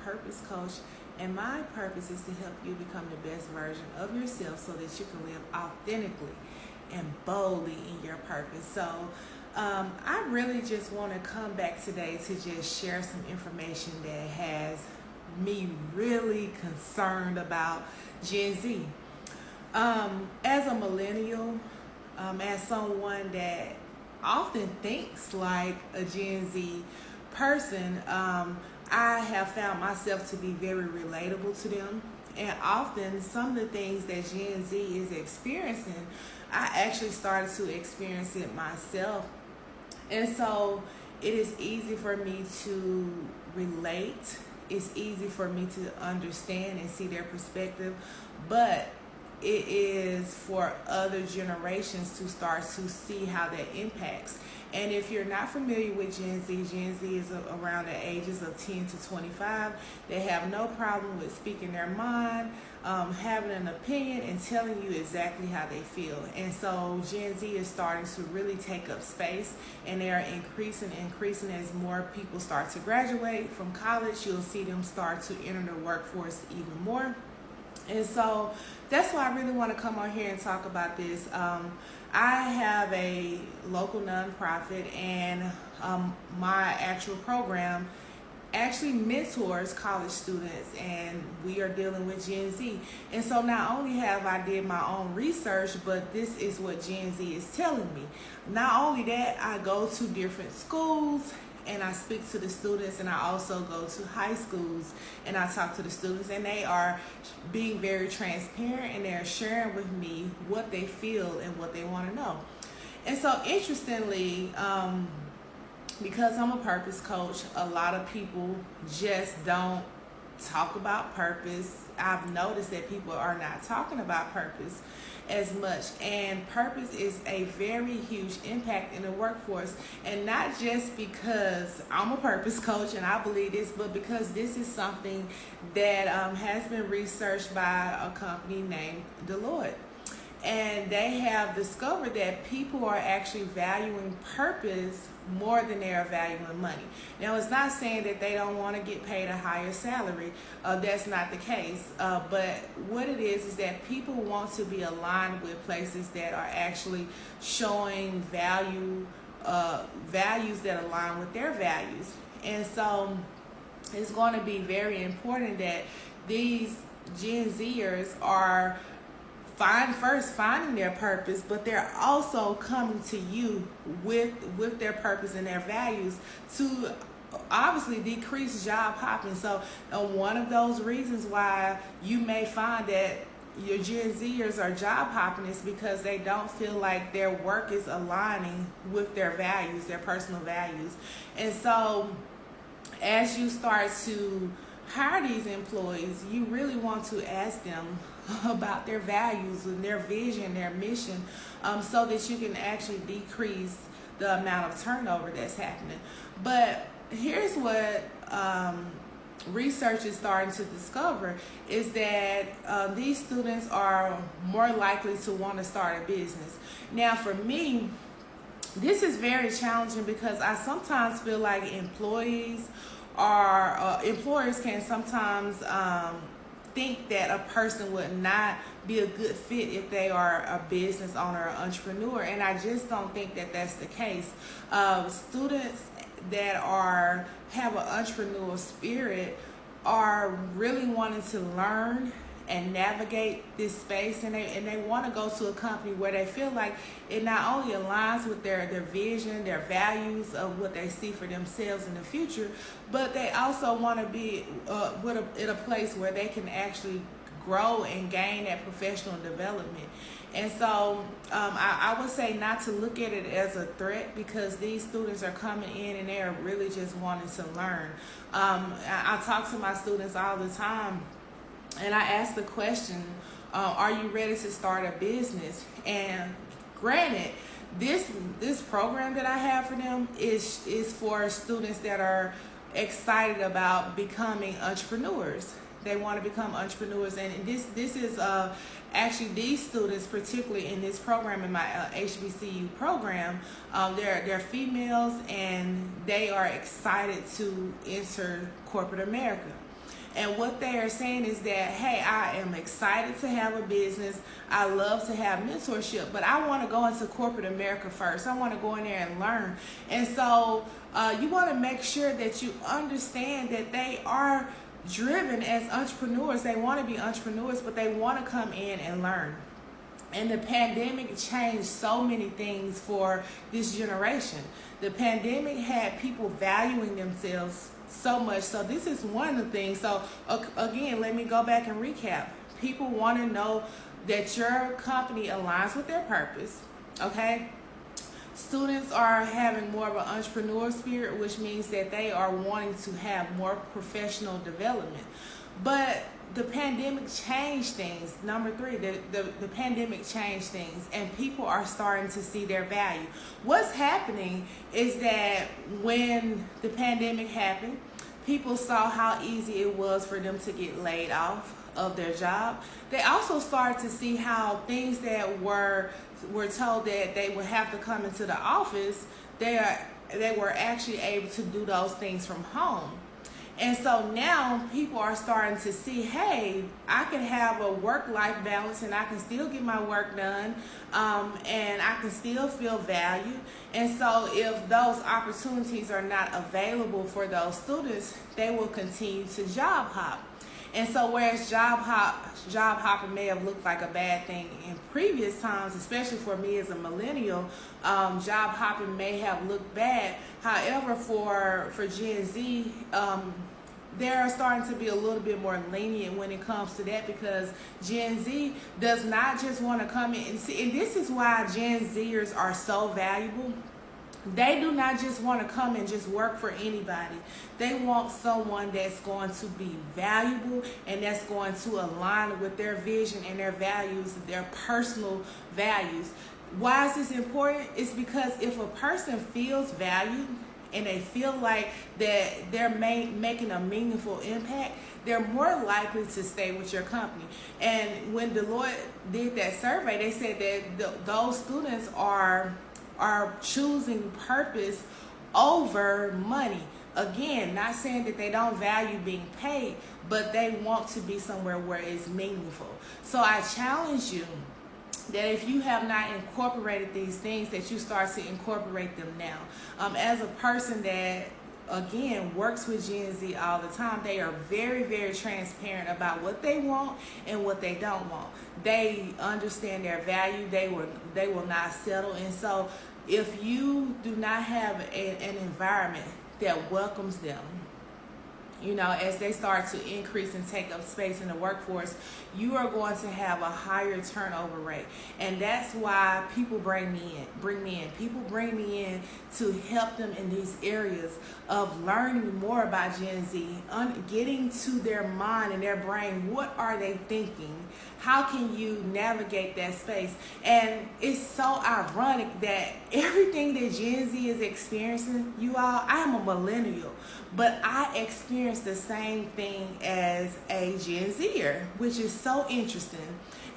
purpose coach, and my purpose is to help you become the best version of yourself so that you can live authentically and boldly in your purpose. So I really just want to come back today to just share some information that has me really concerned about Gen Z. As a millennial, as someone that often thinks like a Gen Z person, I have found myself to be very relatable to them. And often some of the things that Gen Z is experiencing, I actually started to experience it myself. And so it is easy for me to relate. It's easy for me to understand and see their perspective. But it is for other generations to start to see how that impacts. And if you're not familiar with Gen Z is around the ages of 10 to 25. They have no problem with speaking their mind, having an opinion, and telling you exactly how they feel. And so Gen Z is starting to really take up space, and they are increasing as more people start to graduate from college. You'll see them start to enter the workforce even more. And so that's why I really want to come on here and talk about this. I have a local nonprofit, and my actual program actually mentors college students, and we are dealing with Gen Z. And so not only have I did my own research, but this is what Gen Z is telling me. Not only that, I go to different schools and I speak to the students, and I also go to high schools and I talk to the students, and they are being very transparent, and they're sharing with me what they feel and what they want to know. And so interestingly, because I'm a purpose coach, a lot of people just don't talk about purpose. I've noticed that people are not talking about purpose as much, and purpose is a very huge impact in the workforce. And not just because I'm a purpose coach and I believe this, but because this is something that has been researched by a company named Deloitte. And they have discovered that people are actually valuing purpose more than they are valuing money. Now, it's not saying that they don't want to get paid a higher salary. That's not the case. But what it is that people want to be aligned with places that are actually showing values that align with their values. And so it's going to be very important that these Gen Zers are finding their purpose, but they're also coming to you with their purpose and their values to obviously decrease job hopping. So one of those reasons why you may find that your Gen Zers are job hopping is because they don't feel like their work is aligning with their values, their personal values. And so as you start to hire these employees, you really want to ask them about their values and their vision, their mission, so that you can actually decrease the amount of turnover that's happening. But here's what research is starting to discover is that these students are more likely to want to start a business. Now, for me, this is very challenging because I sometimes feel like employers can sometimes think that a person would not be a good fit if they are a business owner or entrepreneur, and I just don't think that that's the case. Students that have an entrepreneurial spirit are really wanting to learn and navigate this space, and they want to go to a company where they feel like it not only aligns with their vision, their values of what they see for themselves in the future, but they also want to be in a place where they can actually grow and gain that professional development. And so I would say not to look at it as a threat, because these students are coming in and they are really just wanting to learn. I talk to my students all the time, and I ask the question, are you ready to start a business? And granted, this program that I have for them is for students that are excited about becoming entrepreneurs. They want to become entrepreneurs, and this is actually these students, particularly in this program, in my HBCU program, they're females, and they are excited to enter corporate America. And what they are saying is that, hey, I am excited to have a business. I love to have mentorship, but I want to go into corporate America first. I want to go in there and learn. And so you want to make sure that you understand that they are driven as entrepreneurs. They want to be entrepreneurs, but they want to come in and learn. And the pandemic changed so many things for this generation. The pandemic had people valuing themselves so much. So this is one of the things. So again, let me go back and recap. People want to know that your company aligns with their purpose. Okay. Students are having more of an entrepreneur spirit, which means that they are wanting to have more professional development. But the pandemic changed things. Number three, the pandemic changed things, and people are starting to see their value. What's happening is that when the pandemic happened, people saw how easy it was for them to get laid off of their job. They also started to see how things that were told that they would have to come into the office, they were actually able to do those things from home. And so now people are starting to see, hey, I can have a work-life balance and I can still get my work done, and I can still feel valued. And so if those opportunities are not available for those students, they will continue to job hop. And so whereas job hopping may have looked like a bad thing in previous times, especially for me as a millennial, job hopping may have looked bad. However, for Gen Z, they're starting to be a little bit more lenient when it comes to that, because Gen Z does not just want to come in and see, and this is why Gen Zers are so valuable. They do not just want to come and just work for anybody. They want someone that's going to be valuable and that's going to align with their vision and their values, their personal values. Why is this important? It's because if a person feels valued and they feel like that they're making a meaningful impact, they're more likely to stay with your company. And when Deloitte did that survey, they said that those students are choosing purpose over money. Again, not saying that they don't value being paid, but they want to be somewhere where it's meaningful. So I challenge you that if you have not incorporated these things, that you start to incorporate them now. As a person that, again, works with Gen Z all the time, they are very, very transparent about what they want and what they don't want. They understand their value. They will not settle. And so if you do not have an environment that welcomes them, as they start to increase and take up space in the workforce, you are going to have a higher turnover rate. And that's why people bring me in. People bring me in to help them in these areas of learning more about Gen Z, getting to their mind and their brain. What are they thinking? How can you navigate that space? And it's so ironic that everything that Gen Z is experiencing, I am a millennial, but I experience the same thing as a Gen Zer, which is so interesting.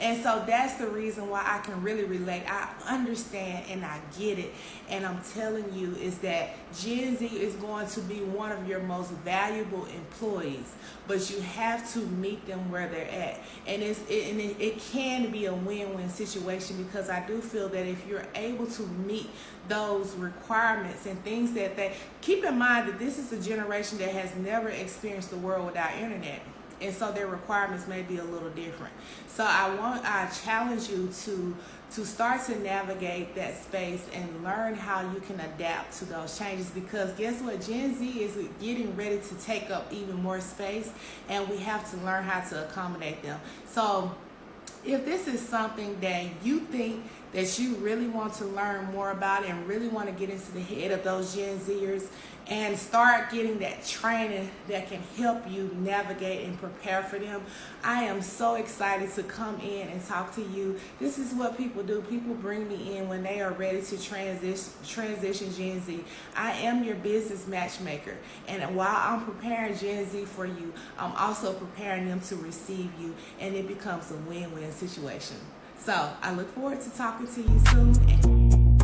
And so that's the reason why I can really relate. I understand and I get it. And I'm telling you is that Gen Z is going to be one of your most valuable employees, but you have to meet them where they're at. And it can be a win-win situation, because I do feel that if you're able to meet those requirements and things that they keep in mind, that this is a generation that has never experienced the world without internet. And so their requirements may be a little different. So I challenge you to start to navigate that space and learn how you can adapt to those changes, because guess what? Gen Z is getting ready to take up even more space, and we have to learn how to accommodate them. So if this is something that you think that you really want to learn more about and really want to get into the head of those Gen Zers and start getting that training that can help you navigate and prepare for them, I am so excited to come in and talk to you. This is what people do. People bring me in when they are ready to transition Gen Z. I am your business matchmaker. And while I'm preparing Gen Z for you, I'm also preparing them to receive you, and it becomes a win-win situation. So I look forward to talking to you soon.